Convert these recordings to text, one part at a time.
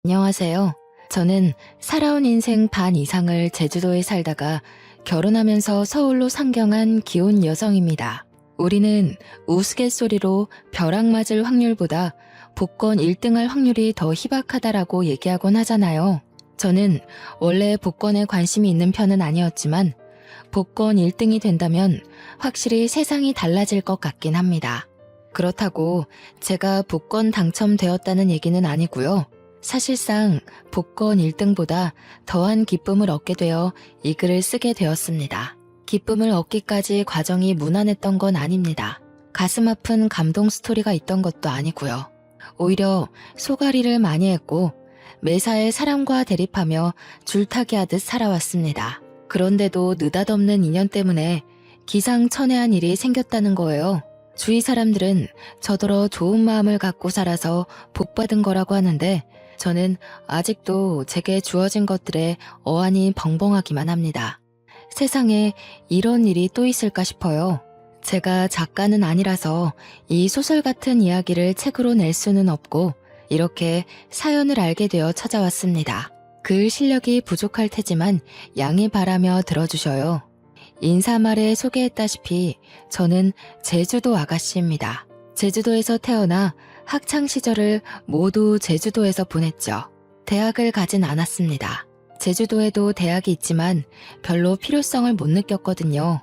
안녕하세요. 저는 살아온 인생 반 이상을 제주도에 살다가 결혼하면서 서울로 상경한 기혼 여성입니다. 우리는 우스갯소리로 벼락 맞을 확률보다 복권 1등할 확률이 더 희박하다라고 얘기하곤 하잖아요. 저는 원래 복권에 관심이 있는 편은 아니었지만 복권 1등이 된다면 확실히 세상이 달라질 것 같긴 합니다. 그렇다고 제가 복권 당첨되었다는 얘기는 아니고요. 사실상 복권 1등보다 더한 기쁨을 얻게 되어 이 글을 쓰게 되었습니다. 기쁨을 얻기까지 과정이 무난했던 건 아닙니다. 가슴 아픈 감동 스토리가 있던 것도 아니고요. 오히려 소가리를 많이 했고 매사에 사람과 대립하며 줄타기 하듯 살아왔습니다. 그런데도 느닷없는 인연 때문에 기상천외한 일이 생겼다는 거예요. 주위 사람들은 저더러 좋은 마음을 갖고 살아서 복받은 거라고 하는데 저는 아직도 제게 주어진 것들에 어안이 벙벙하기만 합니다. 세상에 이런 일이 또 있을까 싶어요. 제가 작가는 아니라서 이 소설 같은 이야기를 책으로 낼 수는 없고 이렇게 사연을 알게 되어 찾아왔습니다. 글 실력이 부족할 테지만 양해 바라며 들어주셔요. 인사말에 소개했다시피 저는 제주도 아가씨입니다. 제주도에서 태어나 학창시절을 모두 제주도에서 보냈죠. 대학을 가진 않았습니다. 제주도에도 대학이 있지만 별로 필요성을 못 느꼈거든요.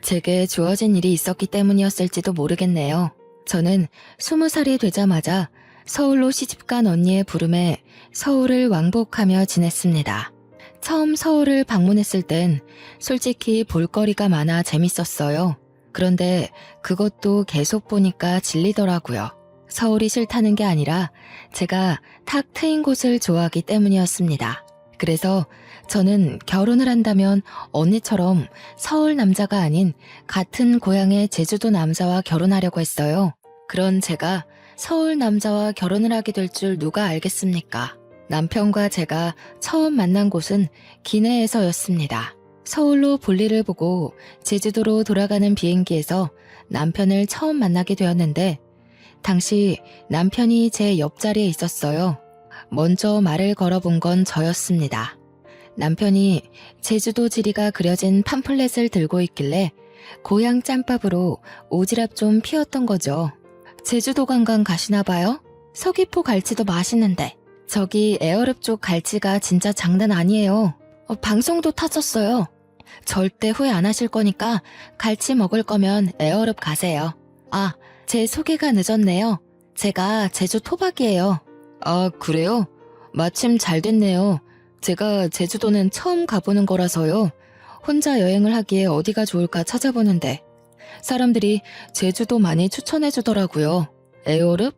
제게 주어진 일이 있었기 때문이었을지도 모르겠네요. 저는 20살이 되자마자 서울로 시집간 언니의 부름에 서울을 왕복하며 지냈습니다. 처음 서울을 방문했을 땐 솔직히 볼거리가 많아 재밌었어요. 그런데 그것도 계속 보니까 질리더라고요. 서울이 싫다는 게 아니라 제가 탁 트인 곳을 좋아하기 때문이었습니다. 그래서 저는 결혼을 한다면 언니처럼 서울 남자가 아닌 같은 고향의 제주도 남자와 결혼하려고 했어요. 그런 제가 서울 남자와 결혼을 하게 될 줄 누가 알겠습니까? 남편과 제가 처음 만난 곳은 기내에서였습니다. 서울로 볼일을 보고 제주도로 돌아가는 비행기에서 남편을 처음 만나게 되었는데 당시 남편이 제 옆자리에 있었어요. 먼저 말을 걸어본 건 저였습니다. 남편이 제주도 지리가 그려진 팜플렛을 들고 있길래 고향 짬밥으로 오지랖 좀 피웠던 거죠. 제주도 관광 가시나 봐요? 서귀포 갈치도 맛있는데 저기 에어랩 쪽 갈치가 진짜 장난 아니에요. 방송도 타졌어요. 절대 후회 안 하실 거니까 갈치 먹을 거면 에어랩 가세요. 아, 제 소개가 늦었네요. 제가 제주 토박이에요. 아, 그래요? 마침 잘 됐네요. 제가 제주도는 처음 가보는 거라서요. 혼자 여행을 하기에 어디가 좋을까 찾아보는데 사람들이 제주도 많이 추천해 주더라고요. 에어랩?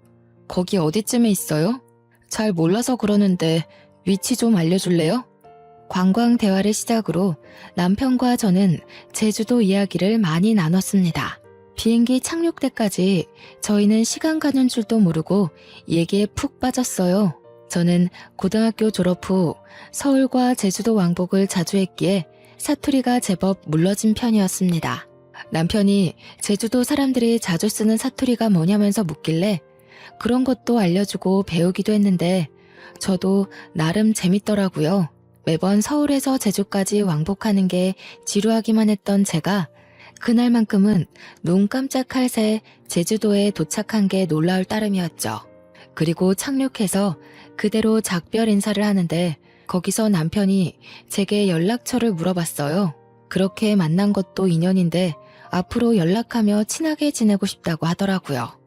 거기 어디쯤에 있어요? 잘 몰라서 그러는데 위치 좀 알려줄래요? 관광 대화를 시작으로 남편과 저는 제주도 이야기를 많이 나눴습니다. 비행기 착륙 때까지 저희는 시간 가는 줄도 모르고 얘기에 푹 빠졌어요. 저는 고등학교 졸업 후 서울과 제주도 왕복을 자주 했기에 사투리가 제법 물러진 편이었습니다. 남편이 제주도 사람들이 자주 쓰는 사투리가 뭐냐면서 묻길래 그런 것도 알려주고 배우기도 했는데 저도 나름 재밌더라고요. 매번 서울에서 제주까지 왕복하는 게 지루하기만 했던 제가 그날만큼은 눈 깜짝할 새 제주도에 도착한 게 놀라울 따름이었죠. 그리고 착륙해서 그대로 작별 인사를 하는데 거기서 남편이 제게 연락처를 물어봤어요. 그렇게 만난 것도 인연인데 앞으로 연락하며 친하게 지내고 싶다고 하더라고요.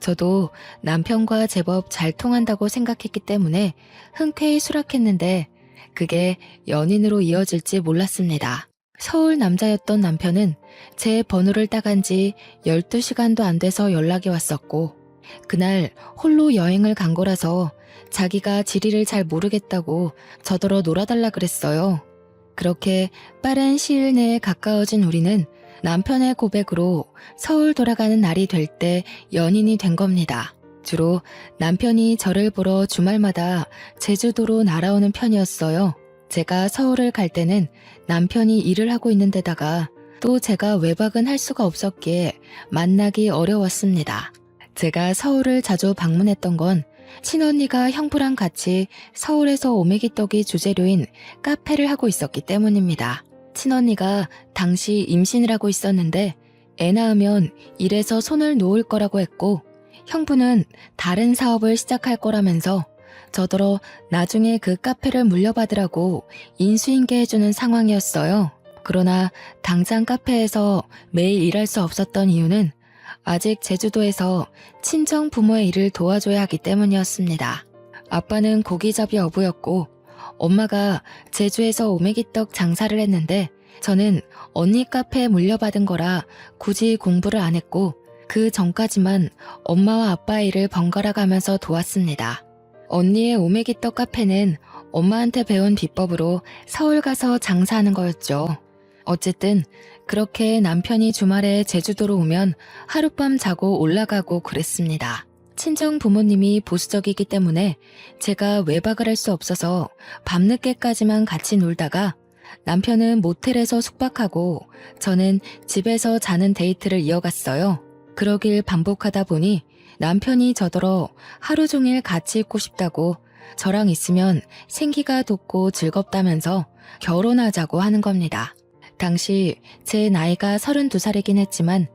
저도 남편과 제법 잘 통한다고 생각했기 때문에 흔쾌히 수락했는데 그게 연인으로 이어질지 몰랐습니다. 서울 남자였던 남편은 제 번호를 따간 지 12시간도 안 돼서 연락이 왔었고 그날 홀로 여행을 간 거라서 자기가 지리를 잘 모르겠다고 저더러 놀아달라 그랬어요. 그렇게 빠른 시일 내에 가까워진 우리는 남편의 고백으로 서울 돌아가는 날이 될 때 연인이 된 겁니다. 주로 남편이 저를 보러 주말마다 제주도로 날아오는 편이었어요. 제가 서울을 갈 때는 남편이 일을 하고 있는 데다가 또 제가 외박은 할 수가 없었기에 만나기 어려웠습니다. 제가 서울을 자주 방문했던 건 친언니가 형부랑 같이 서울에서 오메기떡이 주재료인 카페를 하고 있었기 때문입니다. 친언니가 당시 임신을 하고 있었는데 애 낳으면 일에서 손을 놓을 거라고 했고, 형부는 다른 사업을 시작할 거라면서 저더러 나중에 그 카페를 물려받으라고 인수인계 해주는 상황이었어요. 그러나 당장 카페에서 매일 일할 수 없었던 이유는 아직 제주도에서 친정 부모의 일을 도와줘야 하기 때문이었습니다. 아빠는 고기잡이 어부였고 엄마가 제주에서 오메기떡 장사를 했는데 저는 언니 카페에 물려받은 거라 굳이 공부를 안 했고 그 전까지만 엄마와 아빠의 일을 번갈아 가면서 도왔습니다. 언니의 오메기떡 카페는 엄마한테 배운 비법으로 서울 가서 장사하는 거였죠. 어쨌든 그렇게 남편이 주말에 제주도로 오면 하룻밤 자고 올라가고 그랬습니다. 친정 부모님이 보수적이기 때문에 제가 외박을 할 수 없어서 밤늦게까지만 같이 놀다가 남편은 모텔에서 숙박하고 저는 집에서 자는 데이트를 이어갔어요. 그러길 반복하다 보니 남편이 저더러 하루 종일 같이 있고 싶다고 저랑 있으면 생기가 돋고 즐겁다면서 결혼하자고 하는 겁니다. 당시 제 나이가 32살이긴 했지만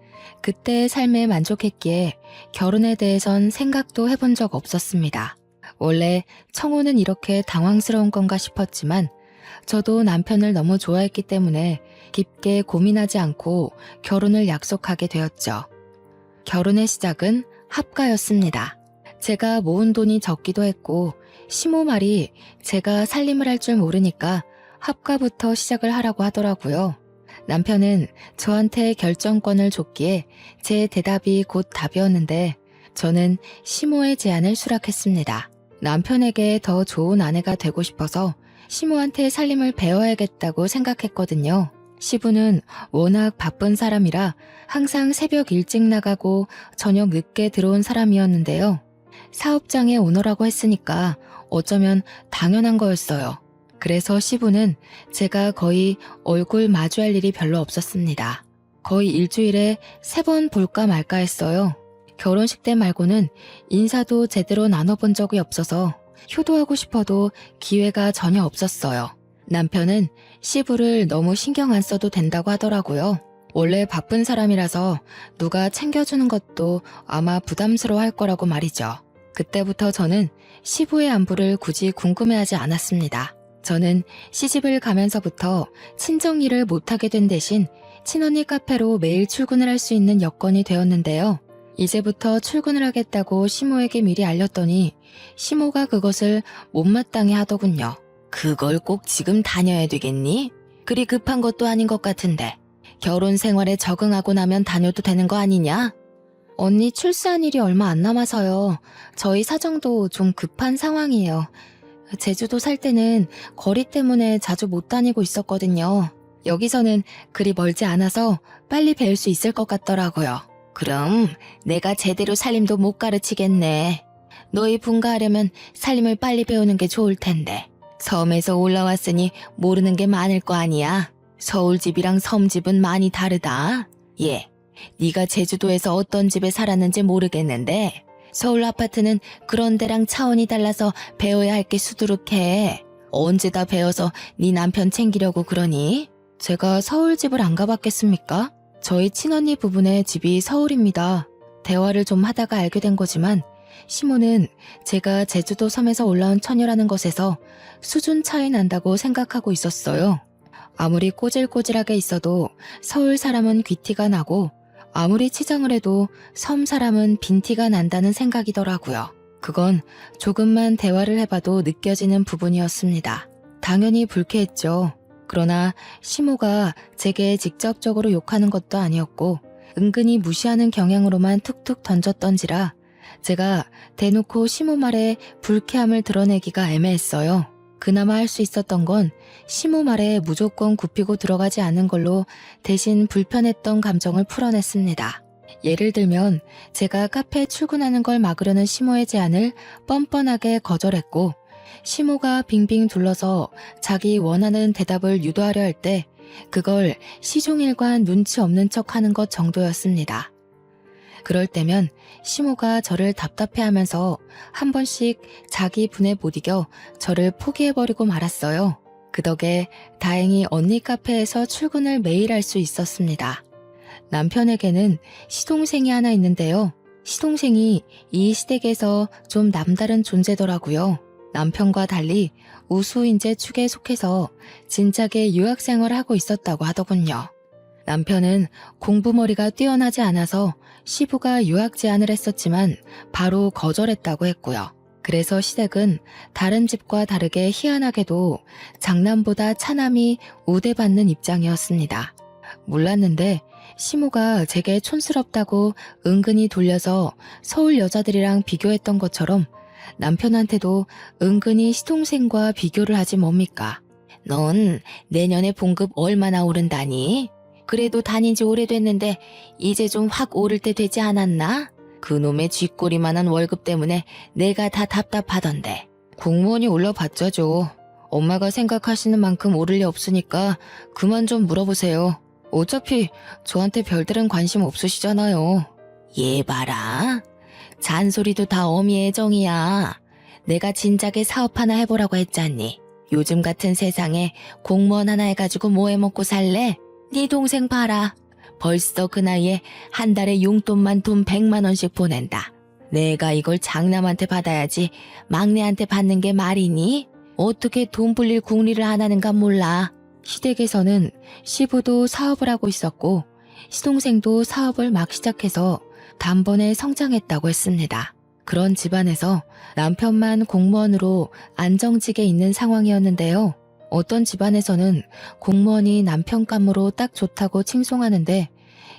그때의 삶에 만족했기에 결혼에 대해선 생각도 해본 적 없었습니다. 원래 청혼은 이렇게 당황스러운 건가 싶었지만 저도 남편을 너무 좋아했기 때문에 깊게 고민하지 않고 결혼을 약속하게 되었죠. 결혼의 시작은 합가였습니다. 제가 모은 돈이 적기도 했고 시모 말이 제가 살림을 할 줄 모르니까 합가부터 시작을 하라고 하더라고요. 남편은 저한테 결정권을 줬기에 제 대답이 곧 답이었는데 저는 시모의 제안을 수락했습니다. 남편에게 더 좋은 아내가 되고 싶어서 시모한테 살림을 배워야겠다고 생각했거든요. 시부는 워낙 바쁜 사람이라 항상 새벽 일찍 나가고 저녁 늦게 들어온 사람이었는데요. 사업장의 오너라고 했으니까 어쩌면 당연한 거였어요. 그래서 시부는 제가 거의 얼굴 마주할 일이 별로 없었습니다. 거의 일주일에 3번 볼까 말까 했어요. 결혼식 때 말고는 인사도 제대로 나눠본 적이 없어서 효도하고 싶어도 기회가 전혀 없었어요. 남편은 시부를 너무 신경 안 써도 된다고 하더라고요. 원래 바쁜 사람이라서 누가 챙겨주는 것도 아마 부담스러워 할 거라고 말이죠. 그때부터 저는 시부의 안부를 굳이 궁금해하지 않았습니다. 저는 시집을 가면서부터 친정 일을 못하게 된 대신 친언니 카페로 매일 출근을 할 수 있는 여건이 되었는데요. 이제부터 출근을 하겠다고 시모에게 미리 알렸더니 시모가 그것을 못마땅해 하더군요. 그걸 꼭 지금 다녀야 되겠니? 그리 급한 것도 아닌 것 같은데 결혼 생활에 적응하고 나면 다녀도 되는 거 아니냐? 언니 출산 일이 얼마 안 남아서요. 저희 사정도 좀 급한 상황이에요. 제주도 살 때는 거리 때문에 자주 못 다니고 있었거든요. 여기서는 그리 멀지 않아서 빨리 배울 수 있을 것 같더라고요. 그럼 내가 제대로 살림도 못 가르치겠네. 너희 분가하려면 살림을 빨리 배우는 게 좋을 텐데. 섬에서 올라왔으니 모르는 게 많을 거 아니야. 서울집이랑 섬집은 많이 다르다. 예, 네가 제주도에서 어떤 집에 살았는지 모르겠는데 서울 아파트는 그런 데랑 차원이 달라서 배워야 할 게 수두룩해. 언제 다 배워서 네 남편 챙기려고 그러니? 제가 서울집을 안 가봤겠습니까? 저희 친언니 부부네 집이 서울입니다. 대화를 좀 하다가 알게 된 거지만 시모는 제가 제주도 섬에서 올라온 처녀라는 것에서 수준 차이 난다고 생각하고 있었어요. 아무리 꼬질꼬질하게 있어도 서울 사람은 귀티가 나고 아무리 치장을 해도 섬 사람은 빈티가 난다는 생각이더라고요. 그건 조금만 대화를 해봐도 느껴지는 부분이었습니다. 당연히 불쾌했죠. 그러나 시모가 제게 직접적으로 욕하는 것도 아니었고 은근히 무시하는 경향으로만 툭툭 던졌던지라 제가 대놓고 시모 말에 불쾌함을 드러내기가 애매했어요. 그나마 할 수 있었던 건 시모 말에 무조건 굽히고 들어가지 않은 걸로 대신 불편했던 감정을 풀어냈습니다. 예를 들면 제가 카페에 출근하는 걸 막으려는 시모의 제안을 뻔뻔하게 거절했고 시모가 빙빙 둘러서 자기 원하는 대답을 유도하려 할 때 그걸 시종일관 눈치 없는 척 하는 것 정도였습니다. 그럴 때면 시모가 저를 답답해하면서 한 번씩 자기 분에 못 이겨 저를 포기해버리고 말았어요. 그 덕에 다행히 언니 카페에서 출근을 매일 할 수 있었습니다. 남편에게는 시동생이 하나 있는데요. 시동생이 이 시댁에서 좀 남다른 존재더라고요. 남편과 달리 우수인재 축에 속해서 진작에 유학생활을 하고 있었다고 하더군요. 남편은 공부머리가 뛰어나지 않아서 시부가 유학 제안을 했었지만 바로 거절했다고 했고요. 그래서 시댁은 다른 집과 다르게 희한하게도 장남보다 차남이 우대받는 입장이었습니다. 몰랐는데 시모가 제게 촌스럽다고 은근히 돌려서 서울 여자들이랑 비교했던 것처럼 남편한테도 은근히 시동생과 비교를 하지 뭡니까? 넌 내년에 봉급 얼마나 오른다니? 그래도 다닌 지 오래됐는데 이제 좀 확 오를 때 되지 않았나? 그놈의 쥐꼬리만한 월급 때문에 내가 다 답답하던데. 공무원이 올라봤자죠. 엄마가 생각하시는 만큼 오를 리 없으니까 그만 좀 물어보세요. 어차피 저한테 별다른 관심 없으시잖아요. 얘 봐라. 잔소리도 다 어미의 정이야. 내가 진작에 사업 하나 해보라고 했잖니. 요즘 같은 세상에 공무원 하나 해가지고 뭐 해먹고 살래? 네 동생 봐라. 벌써 그 나이에 한 달에 용돈만 돈 100만 원씩 보낸다. 내가 이걸 장남한테 받아야지 막내한테 받는 게 말이니? 어떻게 돈 불릴 궁리를 안 하는가 몰라. 시댁에서는 시부도 사업을 하고 있었고 시동생도 사업을 막 시작해서 단번에 성장했다고 했습니다. 그런 집안에서 남편만 공무원으로 안정직에 있는 상황이었는데요. 어떤 집안에서는 공무원이 남편감으로 딱 좋다고 칭송하는데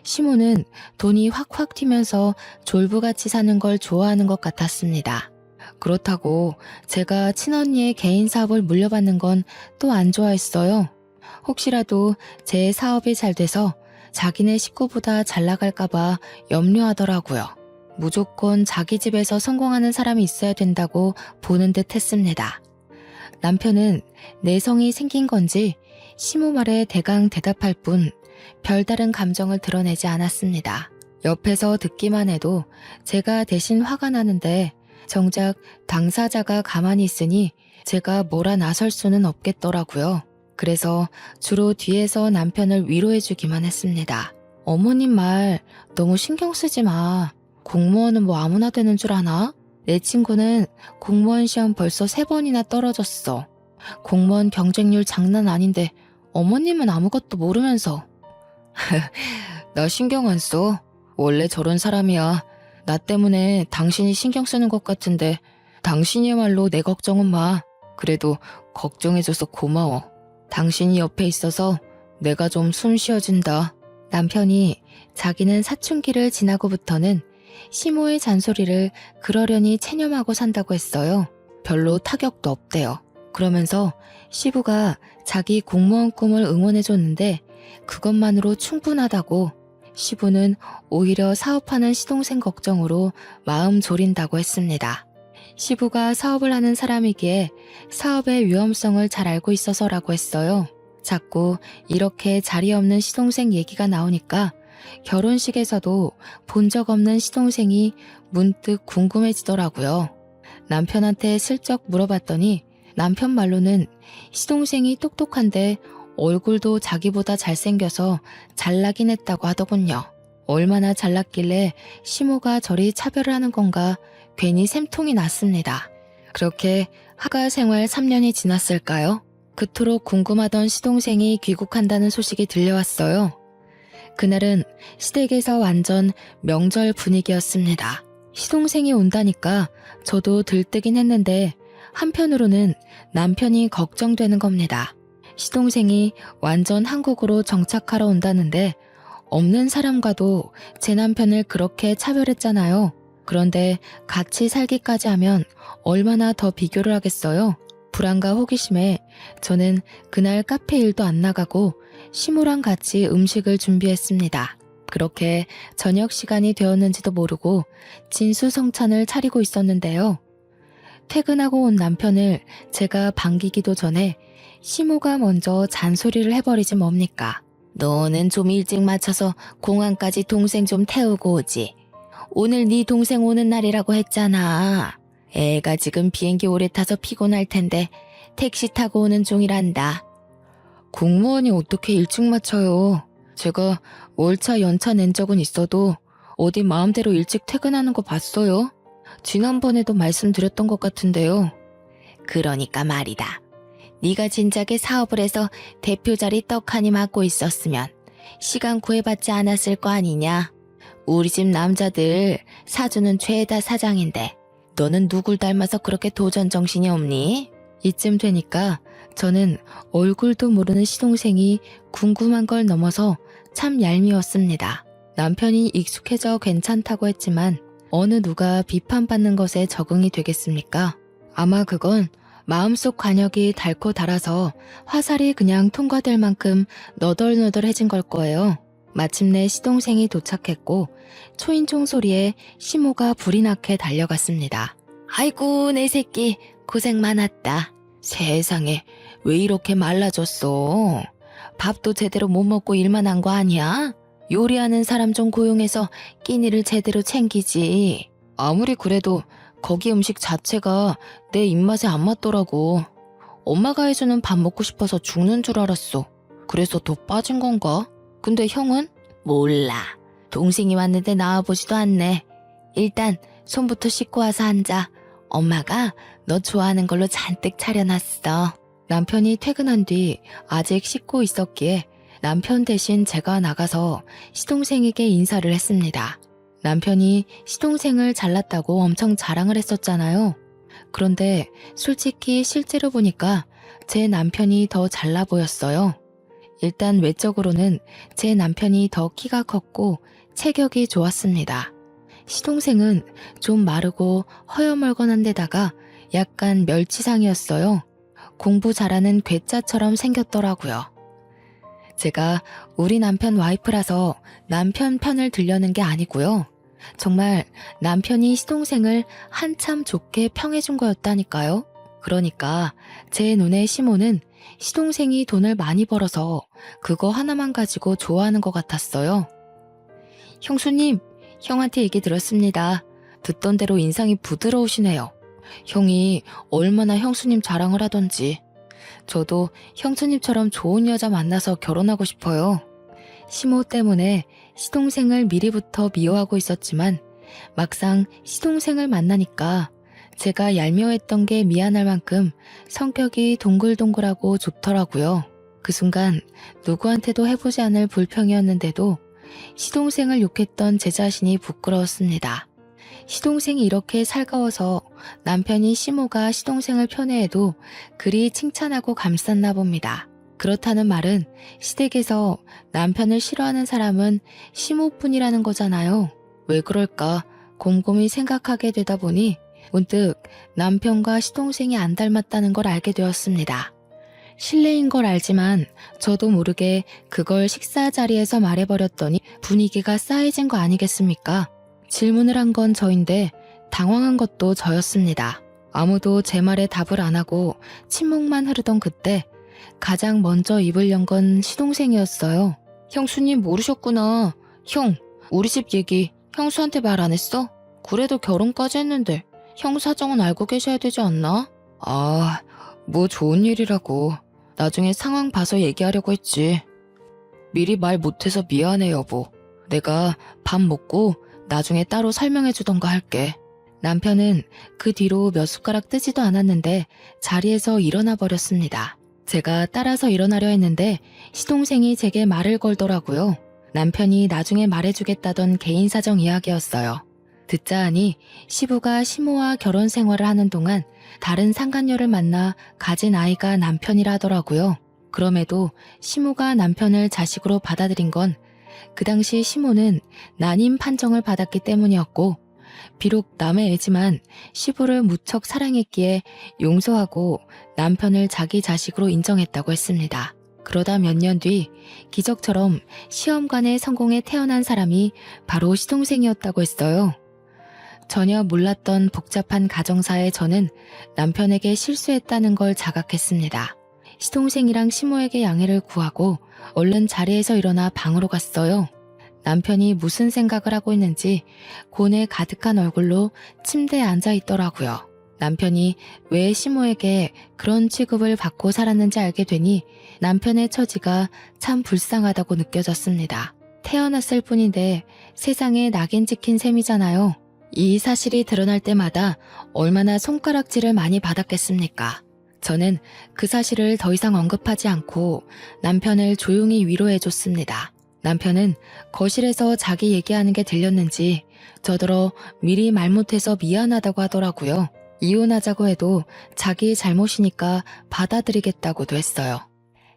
시모는 돈이 확확 튀면서 졸부같이 사는 걸 좋아하는 것 같았습니다. 그렇다고 제가 친언니의 개인 사업을 물려받는 건 또 안 좋아했어요. 혹시라도 제 사업이 잘 돼서 자기네 식구보다 잘 나갈까봐 염려하더라고요. 무조건 자기 집에서 성공하는 사람이 있어야 된다고 보는 듯 했습니다. 남편은 내성이 생긴 건지 시모 말에 대강 대답할 뿐 별다른 감정을 드러내지 않았습니다. 옆에서 듣기만 해도 제가 대신 화가 나는데 정작 당사자가 가만히 있으니 제가 뭐라 나설 수는 없겠더라고요. 그래서 주로 뒤에서 남편을 위로해주기만 했습니다. 어머님 말 너무 신경 쓰지 마. 공무원은 뭐 아무나 되는 줄 아나? 내 친구는 공무원 시험 벌써 3번이나 떨어졌어. 공무원 경쟁률 장난 아닌데 어머님은 아무것도 모르면서. 나 신경 안 써. 원래 저런 사람이야. 나 때문에 당신이 신경 쓰는 것 같은데 당신이야말로 내 걱정은 마. 그래도 걱정해줘서 고마워. 당신이 옆에 있어서 내가 좀 숨 쉬어진다. 남편이 자기는 사춘기를 지나고부터는 시모의 잔소리를 그러려니 체념하고 산다고 했어요. 별로 타격도 없대요. 그러면서 시부가 자기 공무원 꿈을 응원해줬는데 그것만으로 충분하다고 시부는 오히려 사업하는 시동생 걱정으로 마음 졸인다고 했습니다. 시부가 사업을 하는 사람이기에 사업의 위험성을 잘 알고 있어서라고 했어요. 자꾸 이렇게 자리 없는 시동생 얘기가 나오니까 결혼식에서도 본 적 없는 시동생이 문득 궁금해지더라고요. 남편한테 슬쩍 물어봤더니 남편 말로는 시동생이 똑똑한데 얼굴도 자기보다 잘생겨서 잘나긴 했다고 하더군요. 얼마나 잘났길래 시모가 저리 차별을 하는 건가 괜히 샘통이 났습니다. 그렇게 하가 생활 3년이 지났을까요? 그토록 궁금하던 시동생이 귀국한다는 소식이 들려왔어요. 그날은 시댁에서 완전 명절 분위기였습니다. 시동생이 온다니까 저도 들뜨긴 했는데 한편으로는 남편이 걱정되는 겁니다. 시동생이 완전 한국으로 정착하러 온다는데 없는 사람과도 제 남편을 그렇게 차별했잖아요. 그런데 같이 살기까지 하면 얼마나 더 비교를 하겠어요. 불안과 호기심에 저는 그날 카페 일도 안 나가고 시모랑 같이 음식을 준비했습니다. 그렇게 저녁 시간이 되었는지도 모르고 진수성찬을 차리고 있었는데요. 퇴근하고 온 남편을 제가 반기기도 전에 시모가 먼저 잔소리를 해버리지 뭡니까? 너는 좀 일찍 맞춰서 공항까지 동생 좀 태우고 오지. 오늘 네 동생 오는 날이라고 했잖아. 애가 지금 비행기 오래 타서 피곤할 텐데 택시 타고 오는 중이란다. 공무원이 어떻게 일찍 맞춰요? 제가 월차 연차 낸 적은 있어도 어디 마음대로 일찍 퇴근하는 거 봤어요? 지난번에도 말씀드렸던 것 같은데요. 그러니까 말이다. 네가 진작에 사업을 해서 대표 자리 떡하니 맡고 있었으면 시간 구애받지 않았을 거 아니냐. 우리 집 남자들 사주는 죄다 사장인데 너는 누굴 닮아서 그렇게 도전 정신이 없니? 이쯤 되니까 저는 얼굴도 모르는 시동생이 궁금한 걸 넘어서 참 얄미웠습니다. 남편이 익숙해져 괜찮다고 했지만 어느 누가 비판받는 것에 적응이 되겠습니까? 아마 그건 마음속 관역이 닳고 닳아서 화살이 그냥 통과될 만큼 너덜너덜해진 걸 거예요. 마침내 시동생이 도착했고 초인종 소리에 시모가 불이 나게 달려갔습니다. 아이고 내 새끼 고생 많았다. 세상에 왜 이렇게 말라졌어? 밥도 제대로 못 먹고 일만 한 거 아니야? 요리하는 사람 좀 고용해서 끼니를 제대로 챙기지. 아무리 그래도 거기 음식 자체가 내 입맛에 안 맞더라고. 엄마가 해주는 밥 먹고 싶어서 죽는 줄 알았어. 그래서 더 빠진 건가? 근데 형은? 몰라. 동생이 왔는데 나와보지도 않네. 일단 손부터 씻고 와서 앉아. 엄마가 너 좋아하는 걸로 잔뜩 차려놨어. 남편이 퇴근한 뒤 아직 씻고 있었기에 남편 대신 제가 나가서 시동생에게 인사를 했습니다. 남편이 시동생을 잘났다고 엄청 자랑을 했었잖아요. 그런데 솔직히 실제로 보니까 제 남편이 더 잘나 보였어요. 일단 외적으로는 제 남편이 더 키가 컸고 체격이 좋았습니다. 시동생은 좀 마르고 허여멀건한 데다가 약간 멸치상이었어요. 공부 잘하는 괴짜처럼 생겼더라고요. 제가 우리 남편 와이프라서 남편 편을 들려는 게 아니고요. 정말 남편이 시동생을 한참 좋게 평해준 거였다니까요. 그러니까 제 눈에 시모는 시동생이 돈을 많이 벌어서 그거 하나만 가지고 좋아하는 것 같았어요. 형수님, 형한테 얘기 들었습니다. 듣던 대로 인상이 부드러우시네요. 형이 얼마나 형수님 자랑을 하던지. 저도 형수님처럼 좋은 여자 만나서 결혼하고 싶어요. 시모 때문에 시동생을 미리부터 미워하고 있었지만 막상 시동생을 만나니까 제가 얄미워했던 게 미안할 만큼 성격이 동글동글하고 좋더라고요. 그 순간 누구한테도 해보지 않을 불평이었는데도 시동생을 욕했던 제 자신이 부끄러웠습니다. 시동생이 이렇게 살가워서 남편이 시모가 시동생을 편애해도 그리 칭찬하고 감쌌나 봅니다. 그렇다는 말은 시댁에서 남편을 싫어하는 사람은 시모뿐이라는 거잖아요. 왜 그럴까 곰곰이 생각하게 되다 보니 문득 남편과 시동생이 안 닮았다는 걸 알게 되었습니다. 실례인 걸 알지만 저도 모르게 그걸 식사 자리에서 말해버렸더니 분위기가 싸해진 거 아니겠습니까? 질문을 한 건 저인데 당황한 것도 저였습니다. 아무도 제 말에 답을 안 하고 침묵만 흐르던 그때 가장 먼저 입을 연 건 시동생이었어요. 형수님 모르셨구나. 형, 우리 집 얘기 형수한테 말 안 했어? 그래도 결혼까지 했는데 형 사정은 알고 계셔야 되지 않나? 아, 뭐 좋은 일이라고. 나중에 상황 봐서 얘기하려고 했지. 미리 말 못해서 미안해 여보. 내가 밥 먹고 나중에 따로 설명해 주던가 할게. 남편은 그 뒤로 몇 숟가락 뜨지도 않았는데 자리에서 일어나 버렸습니다. 제가 따라서 일어나려 했는데 시동생이 제게 말을 걸더라고요. 남편이 나중에 말해주겠다던 개인 사정 이야기였어요. 듣자 하니 시부가 시모와 결혼 생활을 하는 동안 다른 상간녀를 만나 가진 아이가 남편이라 하더라고요. 그럼에도 시모가 남편을 자식으로 받아들인 건 그 당시 시모는 난임 판정을 받았기 때문이었고 비록 남의 애지만 시부를 무척 사랑했기에 용서하고 남편을 자기 자식으로 인정했다고 했습니다. 그러다 몇 년 뒤 기적처럼 시험관에 성공해 태어난 사람이 바로 시동생이었다고 했어요. 전혀 몰랐던 복잡한 가정사에 저는 남편에게 실수했다는 걸 자각했습니다. 시동생이랑 시모에게 양해를 구하고 얼른 자리에서 일어나 방으로 갔어요. 남편이 무슨 생각을 하고 있는지 고뇌 가득한 얼굴로 침대에 앉아 있더라고요. 남편이 왜 시모에게 그런 취급을 받고 살았는지 알게 되니 남편의 처지가 참 불쌍하다고 느껴졌습니다. 태어났을 뿐인데 세상에 낙인 찍힌 셈이잖아요. 이 사실이 드러날 때마다 얼마나 손가락질을 많이 받았겠습니까? 저는 그 사실을 더 이상 언급하지 않고 남편을 조용히 위로해줬습니다. 남편은 거실에서 자기 얘기하는 게 들렸는지 저더러 미리 말 못해서 미안하다고 하더라고요. 이혼하자고 해도 자기 잘못이니까 받아들이겠다고도 했어요.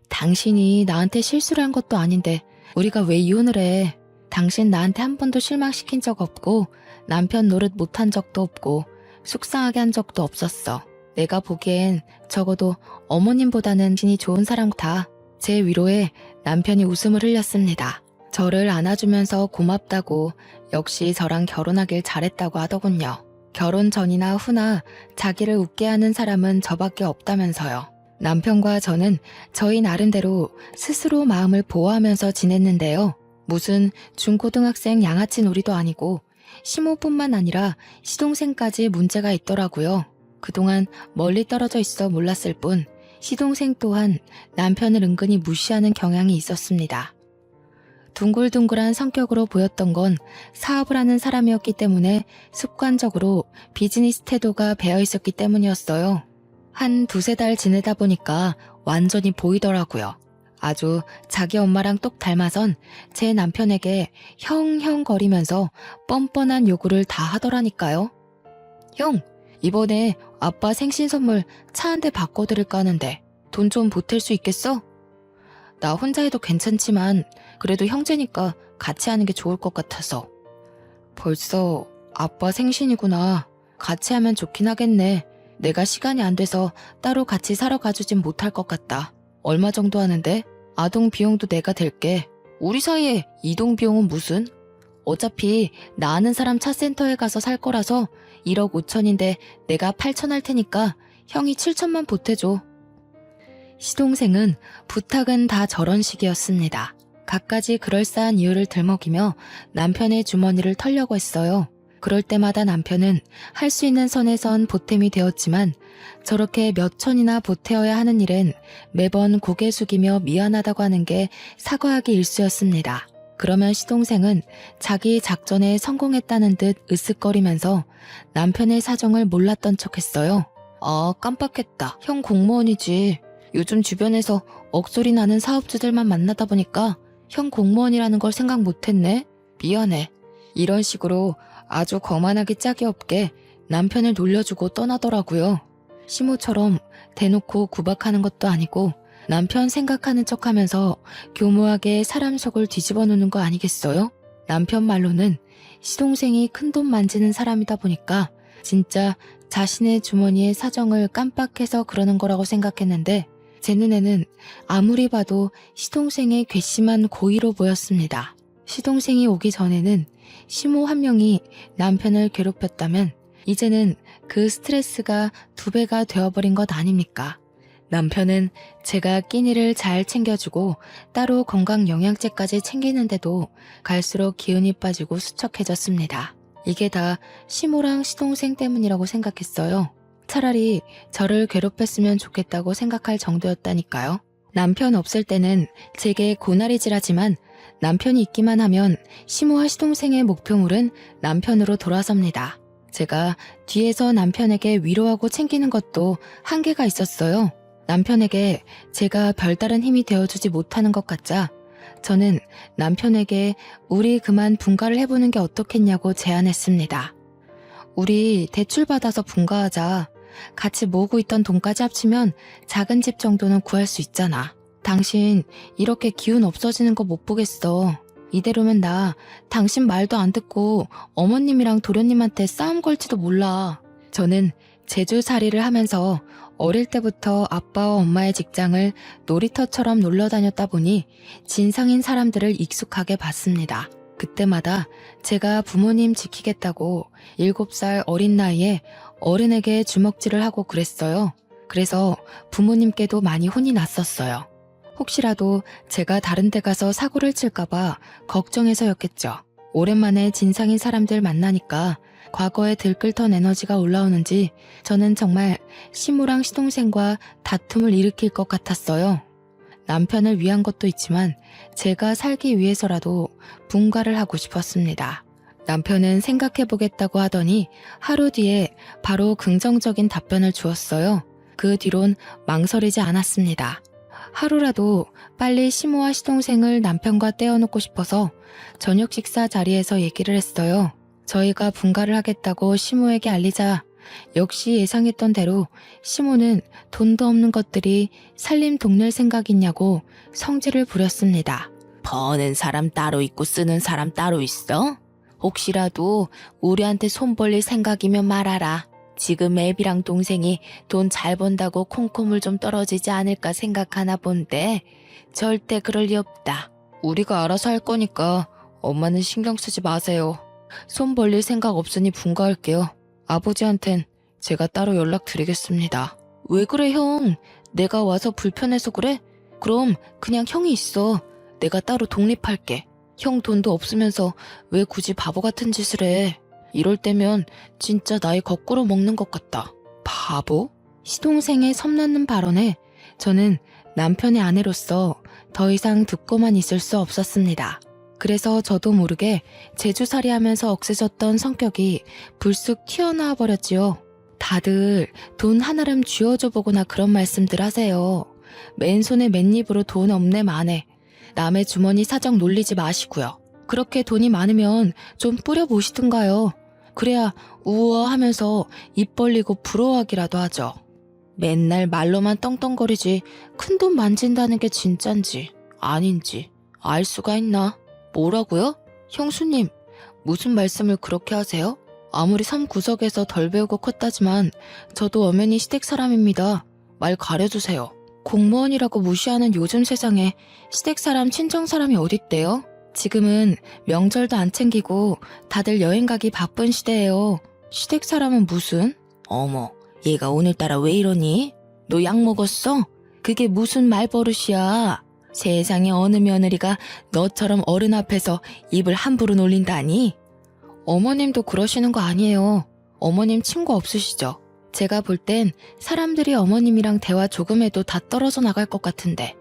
당신이 나한테 실수를 한 것도 아닌데 우리가 왜 이혼을 해? 당신 나한테 한 번도 실망시킨 적 없고 남편 노릇 못한 적도 없고 속상하게 한 적도 없었어. 내가 보기엔 적어도 어머님보다는 신이 좋은 사람 같아. 제 위로에 남편이 웃음을 흘렸습니다. 저를 안아주면서 고맙다고 역시 저랑 결혼하길 잘했다고 하더군요. 결혼 전이나 후나 자기를 웃게 하는 사람은 저밖에 없다면서요. 남편과 저는 저희 나름대로 스스로 마음을 보호하면서 지냈는데요. 무슨 중고등학생 양아치 놀이도 아니고 시모뿐만 아니라 시동생까지 문제가 있더라고요. 그동안 멀리 떨어져 있어 몰랐을 뿐 시동생 또한 남편을 은근히 무시하는 경향이 있었습니다. 둥글둥글한 성격으로 보였던 건 사업을 하는 사람이었기 때문에 습관적으로 비즈니스 태도가 배어 있었기 때문이었어요. 한 두세 달 지내다 보니까 완전히 보이더라고요. 아주 자기 엄마랑 똑 닮아선 제 남편에게 형형 거리면서 뻔뻔한 요구를 다 하더라니까요. 형, 이번에 아빠 생신 선물 차 한 대 바꿔드릴까 하는데 돈 좀 보탤 수 있겠어? 나 혼자 해도 괜찮지만 그래도 형제니까 같이 하는 게 좋을 것 같아서. 벌써 아빠 생신이구나. 같이 하면 좋긴 하겠네. 내가 시간이 안 돼서 따로 같이 사러 가주진 못할 것 같다. 얼마 정도 하는데? 아동 비용도 내가 댈게. 우리 사이에 이동 비용은 무슨? 어차피 나 아는 사람 차센터에 가서 살 거라서 1억 5천인데 내가 8천 할 테니까 형이 7천만 보태줘. 시동생은 부탁은 다 저런 식이었습니다. 갖가지 그럴싸한 이유를 들먹이며 남편의 주머니를 털려고 했어요. 그럴 때마다 남편은 할 수 있는 선에선 보탬이 되었지만 저렇게 몇 천이나 보태어야 하는 일엔 매번 고개 숙이며 미안하다고 하는 게 사과하기 일쑤였습니다. 그러면 시동생은 자기 작전에 성공했다는 듯 으쓱거리면서 남편의 사정을 몰랐던 척했어요. 아, 깜빡했다. 형 공무원이지. 요즘 주변에서 억소리 나는 사업주들만 만나다 보니까 형 공무원이라는 걸 생각 못했네. 미안해. 이런 식으로 아주 거만하기 짝이 없게 남편을 놀려주고 떠나더라고요. 시모처럼 대놓고 구박하는 것도 아니고 남편 생각하는 척하면서 교묘하게 사람 속을 뒤집어 놓는 거 아니겠어요? 남편 말로는 시동생이 큰돈 만지는 사람이다 보니까 진짜 자신의 주머니의 사정을 깜빡해서 그러는 거라고 생각했는데 제 눈에는 아무리 봐도 시동생의 괘씸한 고의로 보였습니다. 시동생이 오기 전에는 시모 한 명이 남편을 괴롭혔다면 이제는 그 스트레스가 2배가 되어버린 것 아닙니까? 남편은 제가 끼니를 잘 챙겨주고 따로 건강영양제까지 챙기는데도 갈수록 기운이 빠지고 수척해졌습니다. 이게 다 시모랑 시동생 때문이라고 생각했어요. 차라리 저를 괴롭혔으면 좋겠다고 생각할 정도였다니까요. 남편 없을 때는 제게 고나리질하지만 남편이 있기만 하면 시모와 시동생의 목표물은 남편으로 돌아섭니다. 제가 뒤에서 남편에게 위로하고 챙기는 것도 한계가 있었어요. 남편에게 제가 별다른 힘이 되어주지 못하는 것 같자 저는 남편에게 우리 그만 분가를 해보는 게 어떻겠냐고 제안했습니다. 우리 대출 받아서 분가하자. 같이 모으고 있던 돈까지 합치면 작은 집 정도는 구할 수 있잖아. 당신 이렇게 기운 없어지는 거 못 보겠어. 이대로면 나 당신 말도 안 듣고 어머님이랑 도련님한테 싸움 걸지도 몰라. 저는 제주살이를 하면서 어릴 때부터 아빠와 엄마의 직장을 놀이터처럼 놀러 다녔다 보니 진상인 사람들을 익숙하게 봤습니다. 그때마다 제가 부모님 지키겠다고 7살 어린 나이에 어른에게 주먹질을 하고 그랬어요. 그래서 부모님께도 많이 혼이 났었어요. 혹시라도 제가 다른 데 가서 사고를 칠까봐 걱정해서였겠죠. 오랜만에 진상인 사람들 만나니까 과거에 들끓던 에너지가 올라오는지 저는 정말 시무랑 시동생과 다툼을 일으킬 것 같았어요. 남편을 위한 것도 있지만 제가 살기 위해서라도 분가를 하고 싶었습니다. 남편은 생각해보겠다고 하더니 하루 뒤에 바로 긍정적인 답변을 주었어요. 그 뒤론 망설이지 않았습니다. 하루라도 빨리 시모와 시동생을 남편과 떼어놓고 싶어서 저녁 식사 자리에서 얘기를 했어요. 저희가 분가를 하겠다고 시모에게 알리자 역시 예상했던 대로 시모는 돈도 없는 것들이 살림 동낼 생각 있냐고 성질을 부렸습니다. 버는 사람 따로 있고 쓰는 사람 따로 있어? 혹시라도 우리한테 손 벌릴 생각이면 말하라. 지금 애비랑 동생이 돈 잘 번다고 콩고물 좀 떨어지지 않을까 생각하나 본데 절대 그럴 리 없다. 우리가 알아서 할 거니까 엄마는 신경 쓰지 마세요. 손 벌릴 생각 없으니 분가할게요. 아버지한텐 제가 따로 연락드리겠습니다. 왜 그래 형? 내가 와서 불편해서 그래? 그럼 그냥 형이 있어. 내가 따로 독립할게. 형 돈도 없으면서 왜 굳이 바보 같은 짓을 해? 이럴 때면 진짜 나이 거꾸로 먹는 것 같다. 바보? 시동생의 섬나는 발언에 저는 남편의 아내로서 더 이상 듣고만 있을 수 없었습니다. 그래서 저도 모르게 제주살이 하면서 억세졌던 성격이 불쑥 튀어나와 버렸지요. 다들 돈 하나름 쥐어줘 보거나 그런 말씀들 하세요. 맨손에 맨입으로 돈 없네 마네. 남의 주머니 사정 놀리지 마시고요. 그렇게 돈이 많으면 좀 뿌려보시든가요. 그래야 우워하면서 입 벌리고 부러워하기라도 하죠. 맨날 말로만 떵떵거리지 큰돈 만진다는 게 진짠지 아닌지 알 수가 있나? 뭐라고요? 형수님, 무슨 말씀을 그렇게 하세요? 아무리 섬 구석에서 덜 배우고 컸다지만 저도 엄연히 시댁 사람입니다. 말 가려주세요. 공무원이라고 무시하는 요즘 세상에 시댁 사람, 친정 사람이 어딨대요? 지금은 명절도 안 챙기고 다들 여행 가기 바쁜 시대예요. 시댁 사람은 무슨? 어머, 얘가 오늘따라 왜 이러니? 너 약 먹었어? 그게 무슨 말버릇이야? 세상에 어느 며느리가 너처럼 어른 앞에서 입을 함부로 놀린다니? 어머님도 그러시는 거 아니에요. 어머님 친구 없으시죠? 제가 볼 땐 사람들이 어머님이랑 대화 조금 해도 다 떨어져 나갈 것 같은데.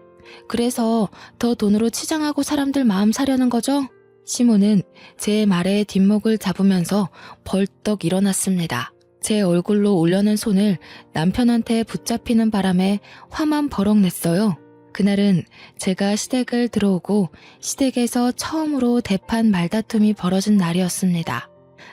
그래서 더 돈으로 치장하고 사람들 마음 사려는 거죠? 시모는 제 말에 뒷목을 잡으면서 벌떡 일어났습니다. 제 얼굴로 올려는 손을 남편한테 붙잡히는 바람에 화만 버럭 냈어요. 그날은 제가 시댁을 들어오고 시댁에서 처음으로 대판 말다툼이 벌어진 날이었습니다.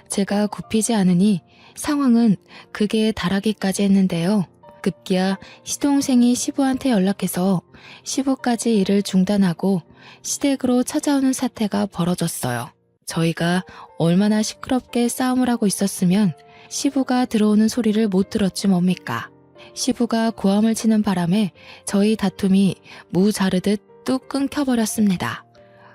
제가 굽히지 않으니 상황은 극에 달하기까지 했는데요. 급기야 시동생이 시부한테 연락해서 시부까지 일을 중단하고 시댁으로 찾아오는 사태가 벌어졌어요. 저희가 얼마나 시끄럽게 싸움을 하고 있었으면 시부가 들어오는 소리를 못 들었지 뭡니까. 시부가 고함을 치는 바람에 저희 다툼이 무 자르듯 뚝 끊겨버렸습니다.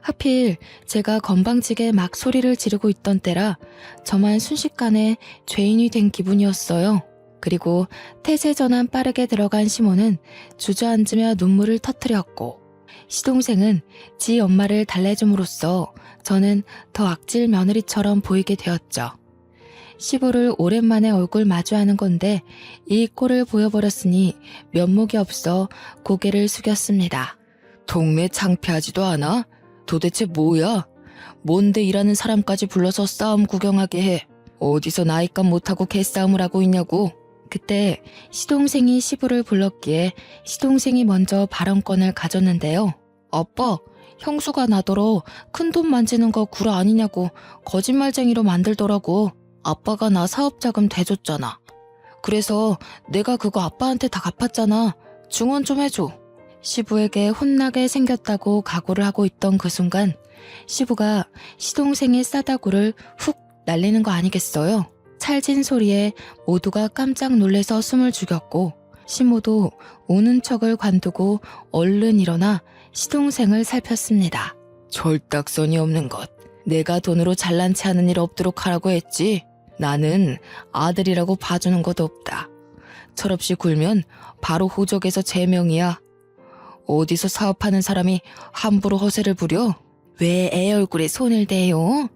하필 제가 건방지게 막 소리를 지르고 있던 때라 저만 순식간에 죄인이 된 기분이었어요. 그리고 태세 전환 빠르게 들어간 시모는 주저앉으며 눈물을 터뜨렸고 시동생은 지 엄마를 달래줌으로써 저는 더 악질 며느리처럼 보이게 되었죠. 시부를 오랜만에 얼굴 마주하는 건데 이 꼴을 보여버렸으니 면목이 없어 고개를 숙였습니다. 동네 창피하지도 않아? 도대체 뭐야? 뭔데 일하는 사람까지 불러서 싸움 구경하게 해? 어디서 나이값 못하고 개싸움을 하고 있냐고? 그때 시동생이 시부를 불렀기에 시동생이 먼저 발언권을 가졌는데요. 아빠, 형수가 나더러 큰돈 만지는 거 구라 아니냐고 거짓말쟁이로 만들더라고. 아빠가 나 사업자금 대줬잖아. 그래서 내가 그거 아빠한테 다 갚았잖아. 증언 좀 해줘. 시부에게 혼나게 생겼다고 각오를 하고 있던 그 순간 시부가 시동생의 싸다구를 훅 날리는 거 아니겠어요? 찰진 소리에 모두가 깜짝 놀래서 숨을 죽였고 시모도 우는 척을 관두고 얼른 일어나 시동생을 살폈습니다. 절딱선이 없는 것. 내가 돈으로 잘난 체 하는 일 없도록 하라고 했지. 나는 아들이라고 봐주는 것도 없다. 철없이 굴면 바로 호적에서 제명이야. 어디서 사업하는 사람이 함부로 허세를 부려? 왜 애 얼굴에 손을 대요?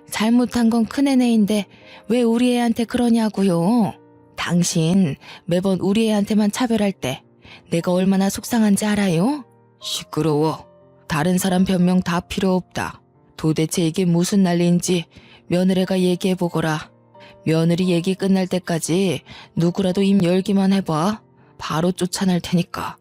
잘못한 건 큰애네인데 왜 우리 애한테 그러냐고요? 당신 매번 우리 애한테만 차별할 때 내가 얼마나 속상한지 알아요? 시끄러워. 다른 사람 변명 다 필요 없다. 도대체 이게 무슨 난리인지 며느리가 얘기해보거라. 며느리 얘기 끝날 때까지 누구라도 입 열기만 해봐. 바로 쫓아낼 테니까.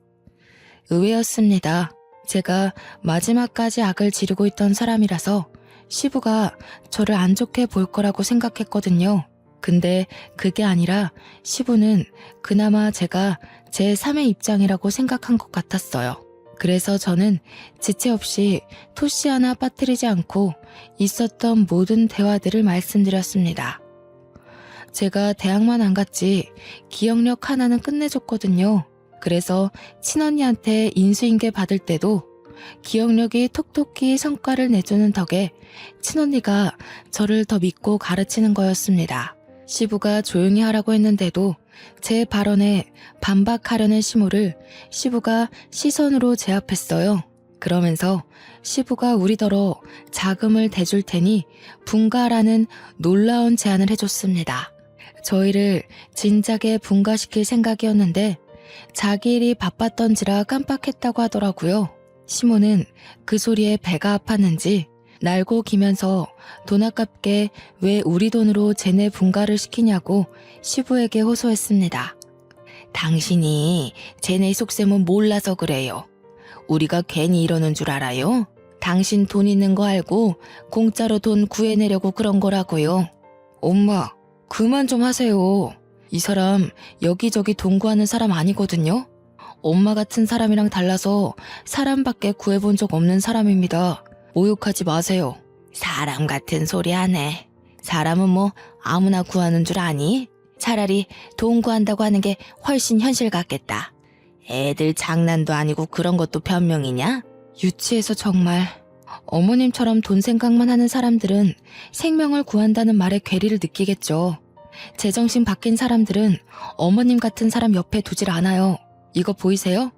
의외였습니다. 제가 마지막까지 악을 지르고 있던 사람이라서 시부가 저를 안 좋게 볼 거라고 생각했거든요. 근데 그게 아니라 시부는 그나마 제가 제 3의 입장이라고 생각한 것 같았어요. 그래서 저는 지체 없이 토시 하나 빠뜨리지 않고 있었던 모든 대화들을 말씀드렸습니다. 제가 대학만 안 갔지 기억력 하나는 끝내줬거든요. 그래서 친언니한테 인수인계 받을 때도 기억력이 톡톡히 성과를 내주는 덕에 친언니가 저를 더 믿고 가르치는 거였습니다. 시부가 조용히 하라고 했는데도 제 발언에 반박하려는 시모를 시부가 시선으로 제압했어요. 그러면서 시부가 우리더러 자금을 대줄 테니 분가라는 놀라운 제안을 해줬습니다. 저희를 진작에 분가시킬 생각이었는데 자기 일이 바빴던지라 깜빡했다고 하더라고요. 시모는 그 소리에 배가 아팠는지 날고 기면서 돈 아깝게 왜 우리 돈으로 쟤네 분가를 시키냐고 시부에게 호소했습니다. 당신이 쟤네 속셈은 몰라서 그래요. 우리가 괜히 이러는 줄 알아요? 당신 돈 있는 거 알고 공짜로 돈 구해내려고 그런 거라고요. 엄마, 그만 좀 하세요. 이 사람 여기저기 돈 구하는 사람 아니거든요. 엄마 같은 사람이랑 달라서 사람밖에 구해본 적 없는 사람입니다. 모욕하지 마세요. 사람 같은 소리 하네. 사람은 뭐 아무나 구하는 줄 아니? 차라리 돈 구한다고 하는 게 훨씬 현실 같겠다. 애들 장난도 아니고 그런 것도 변명이냐? 유치해서 정말. 어머님처럼 돈 생각만 하는 사람들은 생명을 구한다는 말에 괴리를 느끼겠죠. 제정신 바뀐 사람들은 어머님 같은 사람 옆에 두질 않아요. 이거 보이세요?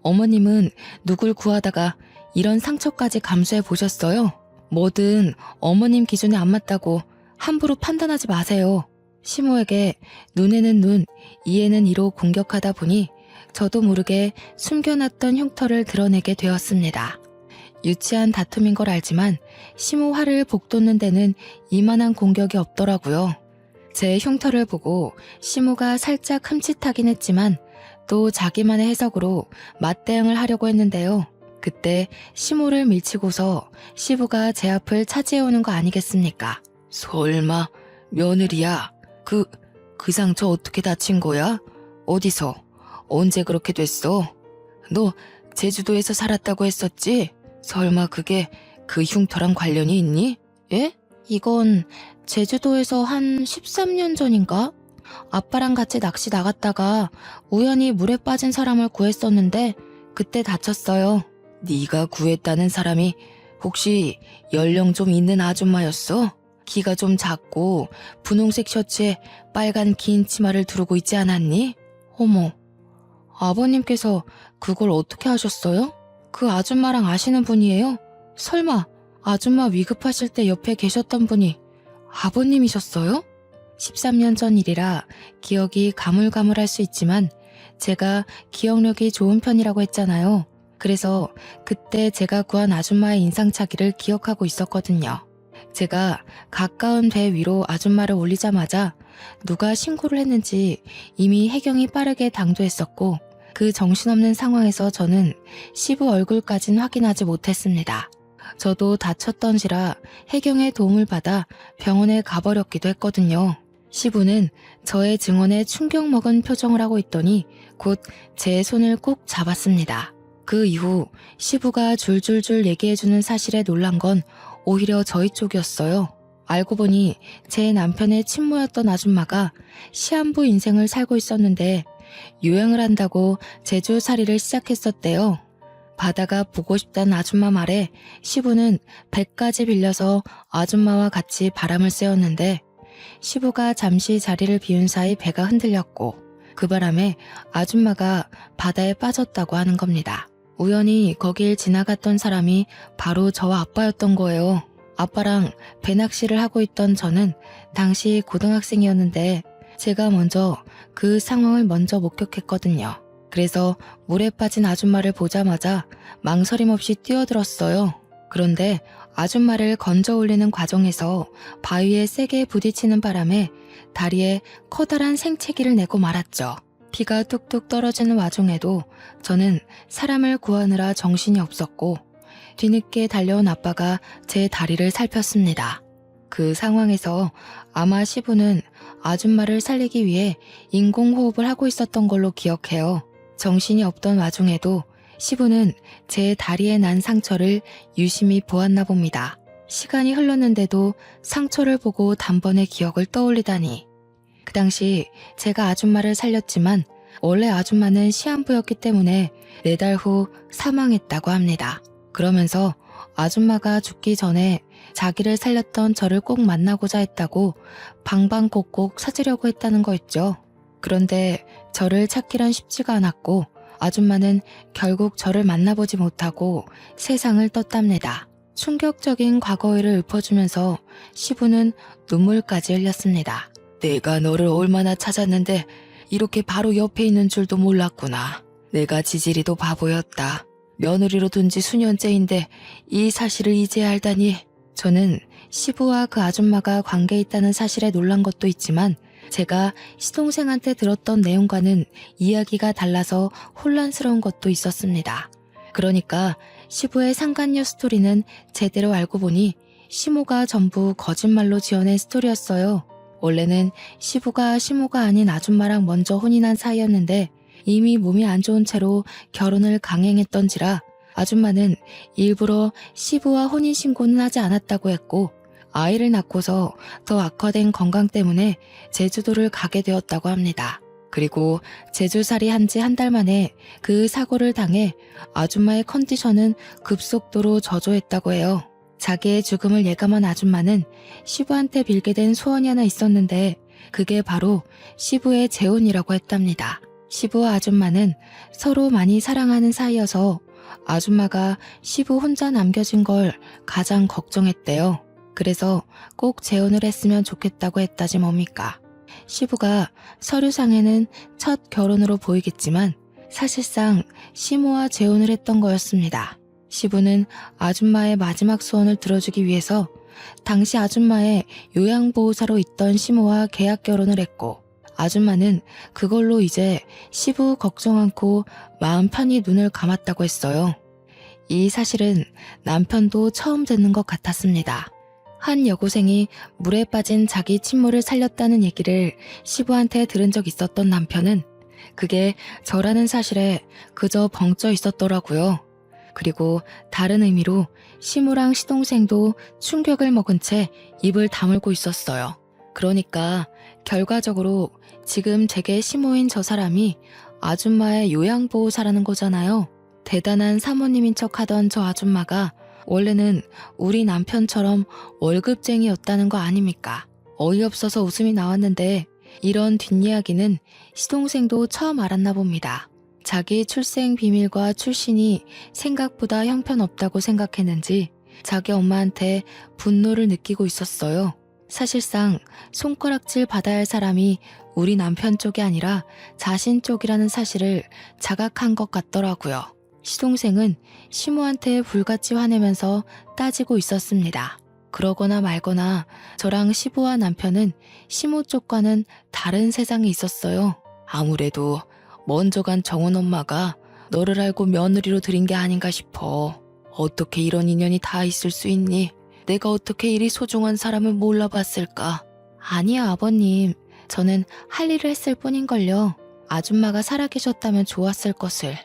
어머님은 누굴 구하다가 이런 상처까지 감수해 보셨어요? 뭐든 어머님 기준에 안 맞다고 함부로 판단하지 마세요. 시모에게 눈에는 눈, 이에는 이로 공격하다 보니 저도 모르게 숨겨놨던 흉터를 드러내게 되었습니다. 유치한 다툼인 걸 알지만 시모 화를 복돋는 데는 이만한 공격이 없더라고요. 제 흉터를 보고 시모가 살짝 흠칫하긴 했지만 또 자기만의 해석으로 맞대응을 하려고 했는데요. 그때 시모를 밀치고서 시부가 제 앞을 차지해오는 거 아니겠습니까? 설마 며느리야? 그 상처 어떻게 다친 거야? 어디서? 언제 그렇게 됐어? 너 제주도에서 살았다고 했었지? 설마 그게 그 흉터랑 관련이 있니? 예? 이건 제주도에서 한 13년 전인가? 아빠랑 같이 낚시 나갔다가 우연히 물에 빠진 사람을 구했었는데 그때 다쳤어요. 네가 구했다는 사람이 혹시 연령 좀 있는 아줌마였어? 키가 좀 작고 분홍색 셔츠에 빨간 긴 치마를 두르고 있지 않았니? 어머, 아버님께서 그걸 어떻게 하셨어요? 그 아줌마랑 아시는 분이에요? 설마 아줌마 위급하실 때 옆에 계셨던 분이 아버님이셨어요? 13년 전 일이라 기억이 가물가물할 수 있지만 제가 기억력이 좋은 편이라고 했잖아요. 그래서 그때 제가 구한 아줌마의 인상착의를 기억하고 있었거든요. 제가 가까운 배 위로 아줌마를 올리자마자 누가 신고를 했는지 이미 해경이 빠르게 당도했었고 그 정신없는 상황에서 저는 시부 얼굴까진 확인하지 못했습니다. 저도 다쳤던지라 해경의 도움을 받아 병원에 가버렸기도 했거든요. 시부는 저의 증언에 충격 먹은 표정을 하고 있더니 곧 제 손을 꼭 잡았습니다. 그 이후 시부가 줄줄줄 얘기해주는 사실에 놀란 건 오히려 저희 쪽이었어요. 알고 보니 제 남편의 친모였던 아줌마가 시한부 인생을 살고 있었는데 유행을 한다고 제주살이를 시작했었대요. 바다가 보고 싶다는 아줌마 말에 시부는 배까지 빌려서 아줌마와 같이 바람을 쐬었는데 시부가 잠시 자리를 비운 사이 배가 흔들렸고 그 바람에 아줌마가 바다에 빠졌다고 하는 겁니다. 우연히 거길 지나갔던 사람이 바로 저와 아빠였던 거예요. 아빠랑 배낚시를 하고 있던 저는 당시 고등학생이었는데 제가 먼저 그 상황을 먼저 목격했거든요. 그래서 물에 빠진 아줌마를 보자마자 망설임 없이 뛰어들었어요. 그런데 아줌마를 건져 올리는 과정에서 바위에 세게 부딪히는 바람에 다리에 커다란 생채기를 내고 말았죠. 피가 뚝뚝 떨어지는 와중에도 저는 사람을 구하느라 정신이 없었고 뒤늦게 달려온 아빠가 제 다리를 살폈습니다. 그 상황에서 아마 시부는 아줌마를 살리기 위해 인공호흡을 하고 있었던 걸로 기억해요. 정신이 없던 와중에도 시부는 제 다리에 난 상처를 유심히 보았나 봅니다. 시간이 흘렀는데도 상처를 보고 단번에 기억을 떠올리다니. 그 당시 제가 아줌마를 살렸지만 원래 아줌마는 시한부였기 때문에 4달 후 사망했다고 합니다. 그러면서 아줌마가 죽기 전에 자기를 살렸던 저를 꼭 만나고자 했다고 방방곡곡 찾으려고 했다는 거 있죠. 그런데 저를 찾기란 쉽지가 않았고 아줌마는 결국 저를 만나보지 못하고 세상을 떴답니다. 충격적인 과거를 읊어주면서 시부는 눈물까지 흘렸습니다. 내가 너를 얼마나 찾았는데 이렇게 바로 옆에 있는 줄도 몰랐구나. 내가 지질이도 바보였다. 며느리로 둔 지 수년째인데 이 사실을 이제 알다니. 저는 시부와 그 아줌마가 관계에 있다는 사실에 놀란 것도 있지만 제가 시동생한테 들었던 내용과는 이야기가 달라서 혼란스러운 것도 있었습니다. 그러니까 시부의 상간녀 스토리는 제대로 알고 보니 시모가 전부 거짓말로 지어낸 스토리였어요. 원래는 시부가 시모가 아닌 아줌마랑 먼저 혼인한 사이였는데 이미 몸이 안 좋은 채로 결혼을 강행했던지라 아줌마는 일부러 시부와 혼인신고는 하지 않았다고 했고 아이를 낳고서 더 악화된 건강 때문에 제주도를 가게 되었다고 합니다. 그리고 제주살이 한 지 한 달 만에 그 사고를 당해 아줌마의 컨디션은 급속도로 저조했다고 해요. 자기의 죽음을 예감한 아줌마는 시부한테 빌게 된 소원이 하나 있었는데 그게 바로 시부의 재혼이라고 했답니다. 시부와 아줌마는 서로 많이 사랑하는 사이여서 아줌마가 시부 혼자 남겨진 걸 가장 걱정했대요. 그래서 꼭 재혼을 했으면 좋겠다고 했다지 뭡니까. 시부가 서류상에는 첫 결혼으로 보이겠지만 사실상 시모와 재혼을 했던 거였습니다. 시부는 아줌마의 마지막 소원을 들어주기 위해서 당시 아줌마의 요양보호사로 있던 시모와 계약 결혼을 했고 아줌마는 그걸로 이제 시부 걱정 않고 마음 편히 눈을 감았다고 했어요. 이 사실은 남편도 처음 듣는 것 같았습니다. 한 여고생이 물에 빠진 자기 친모를 살렸다는 얘기를 시부한테 들은 적 있었던 남편은 그게 저라는 사실에 그저 벙쪄 있었더라고요. 그리고 다른 의미로 시모랑 시동생도 충격을 먹은 채 입을 다물고 있었어요. 그러니까 결과적으로 지금 제게 시모인 저 사람이 아줌마의 요양보호사라는 거잖아요. 대단한 사모님인 척 하던 저 아줌마가 원래는 우리 남편처럼 월급쟁이였다는 거 아닙니까? 어이없어서 웃음이 나왔는데 이런 뒷이야기는 시동생도 처음 알았나 봅니다. 자기 출생 비밀과 출신이 생각보다 형편없다고 생각했는지 자기 엄마한테 분노를 느끼고 있었어요. 사실상 손가락질 받아야 할 사람이 우리 남편 쪽이 아니라 자신 쪽이라는 사실을 자각한 것 같더라고요. 시동생은 시모한테 불같이 화내면서 따지고 있었습니다. 그러거나 말거나 저랑 시부와 남편은 시모 쪽과는 다른 세상에 있었어요. 아무래도 먼저 간 정원 엄마가 너를 알고 며느리로 들인 게 아닌가 싶어. 어떻게 이런 인연이 다 있을 수 있니? 내가 어떻게 이리 소중한 사람을 몰라봤을까? 아니요, 아버님. 저는 할 일을 했을 뿐인걸요. 아줌마가 살아계셨다면 좋았을 것을.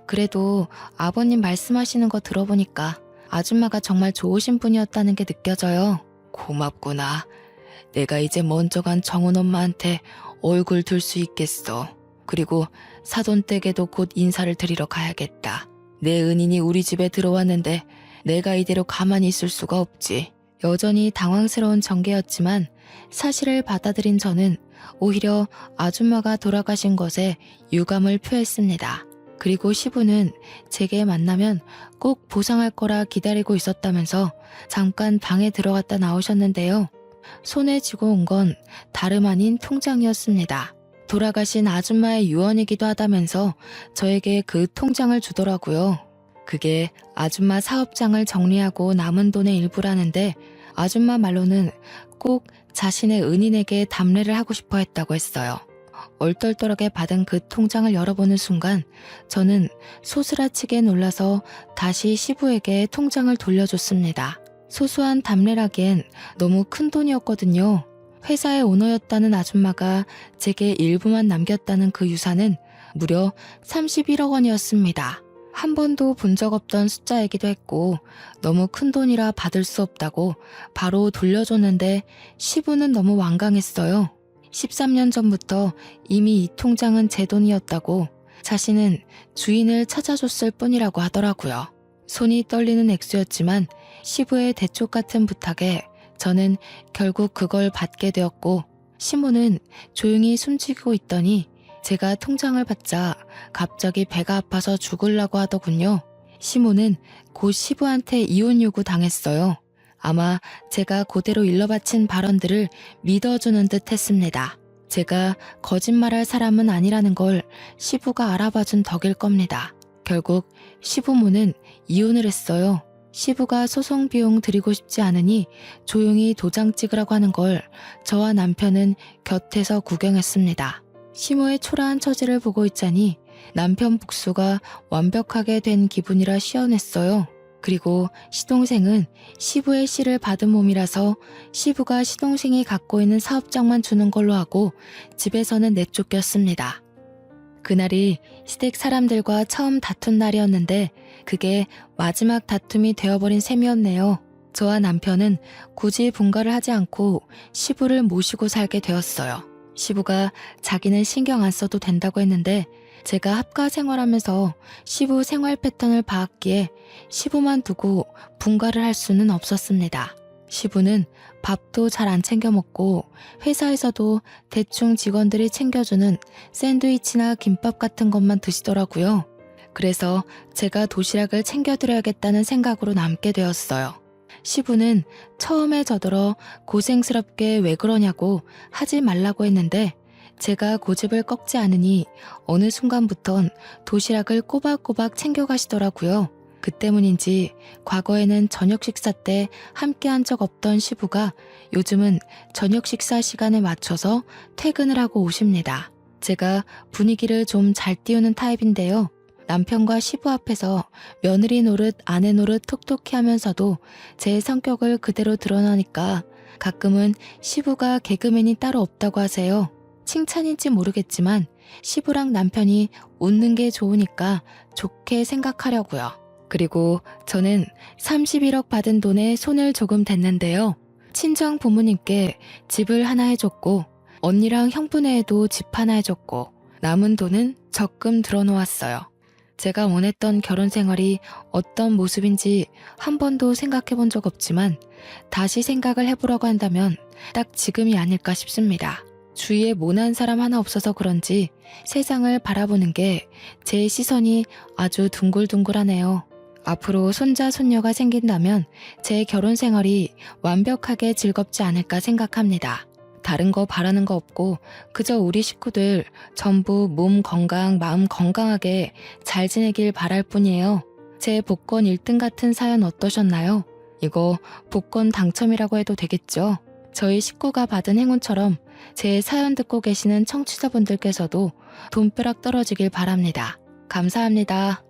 그래도 아버님 말씀하시는 거 들어보니까 아줌마가 정말 좋으신 분이었다는 게 느껴져요. 고맙구나. 내가 이제 먼저 간 정은 엄마한테 얼굴 들 수 있겠어. 그리고 사돈댁에도 곧 인사를 드리러 가야겠다. 내 은인이 우리 집에 들어왔는데 내가 이대로 가만히 있을 수가 없지. 여전히 당황스러운 전개였지만 사실을 받아들인 저는 오히려 아줌마가 돌아가신 것에 유감을 표했습니다. 그리고 시부는 제게 만나면 꼭 보상할 거라 기다리고 있었다면서 잠깐 방에 들어갔다 나오셨는데요. 손에 쥐고 온 건 다름 아닌 통장이었습니다. 돌아가신 아줌마의 유언이기도 하다면서 저에게 그 통장을 주더라고요. 그게 아줌마 사업장을 정리하고 남은 돈의 일부라는데 아줌마 말로는 꼭 자신의 은인에게 담례를 하고 싶어 했다고 했어요. 얼떨떨하게 받은 그 통장을 열어보는 순간 저는 소스라치게 놀라서 다시 시부에게 통장을 돌려줬습니다. 소소한 담례라기엔 너무 큰 돈이었거든요. 회사의 오너였다는 아줌마가 제게 일부만 남겼다는 그 유산은 무려 31억 원이었습니다. 한 번도 본 적 없던 숫자이기도 했고 너무 큰 돈이라 받을 수 없다고 바로 돌려줬는데 시부는 너무 완강했어요. 13년 전부터 이미 이 통장은 제 돈이었다고 자신은 주인을 찾아줬을 뿐이라고 하더라고요. 손이 떨리는 액수였지만 시부의 대쪽 같은 부탁에 저는 결국 그걸 받게 되었고 시모는 조용히 숨지고 있더니 제가 통장을 받자 갑자기 배가 아파서 죽으려고 하더군요. 시모는 곧 시부한테 이혼 요구 당했어요. 아마 제가 그대로 일러바친 발언들을 믿어주는 듯 했습니다. 제가 거짓말할 사람은 아니라는 걸 시부가 알아봐준 덕일 겁니다. 결국 시부모는 이혼을 했어요. 시부가 소송 비용 드리고 싶지 않으니 조용히 도장 찍으라고 하는 걸 저와 남편은 곁에서 구경했습니다. 시모의 초라한 처지를 보고 있자니 남편 복수가 완벽하게 된 기분이라 시원했어요. 그리고 시동생은 시부의 씨를 받은 몸이라서 시부가 시동생이 갖고 있는 사업장만 주는 걸로 하고 집에서는 내쫓겼습니다. 그날이 시댁 사람들과 처음 다툰 날이었는데 그게 마지막 다툼이 되어버린 셈이었네요. 저와 남편은 굳이 분가를 하지 않고 시부를 모시고 살게 되었어요. 시부가 자기는 신경 안 써도 된다고 했는데 제가 합가 생활하면서 시부 생활 패턴을 봐왔기에 시부만 두고 분가를 할 수는 없었습니다. 시부는 밥도 잘 안 챙겨 먹고 회사에서도 대충 직원들이 챙겨주는 샌드위치나 김밥 같은 것만 드시더라고요. 그래서 제가 도시락을 챙겨드려야겠다는 생각으로 남게 되었어요. 시부는 처음에 저더러 고생스럽게 왜 그러냐고 하지 말라고 했는데 제가 고집을 꺾지 않으니 어느 순간부턴 도시락을 꼬박꼬박 챙겨가시더라고요. 그 때문인지 과거에는 저녁 식사 때 함께한 적 없던 시부가 요즘은 저녁 식사 시간에 맞춰서 퇴근을 하고 오십니다. 제가 분위기를 좀 잘 띄우는 타입인데요. 남편과 시부 앞에서 며느리 노릇 아내 노릇 톡톡히 하면서도 제 성격을 그대로 드러나니까 가끔은 시부가 개그맨이 따로 없다고 하세요. 칭찬인지 모르겠지만 시부랑 남편이 웃는 게 좋으니까 좋게 생각하려고요. 그리고 저는 31억 받은 돈에 손을 조금 댔는데요. 친정 부모님께 집을 하나 해줬고 언니랑 형부네에도 집 하나 해줬고 남은 돈은 적금 들어놓았어요. 제가 원했던 결혼 생활이 어떤 모습인지 한 번도 생각해 본 적 없지만 다시 생각을 해보라고 한다면 딱 지금이 아닐까 싶습니다. 주위에 모난 사람 하나 없어서 그런지 세상을 바라보는 게 제 시선이 아주 둥글둥글하네요. 앞으로 손자 손녀가 생긴다면 제 결혼 생활이 완벽하게 즐겁지 않을까 생각합니다. 다른 거 바라는 거 없고 그저 우리 식구들 전부 몸 건강, 마음 건강하게 잘 지내길 바랄 뿐이에요. 제 복권 1등 같은 사연 어떠셨나요? 이거 복권 당첨이라고 해도 되겠죠? 저희 식구가 받은 행운처럼 제 사연 듣고 계시는 청취자분들께서도 돈벼락 떨어지길 바랍니다. 감사합니다.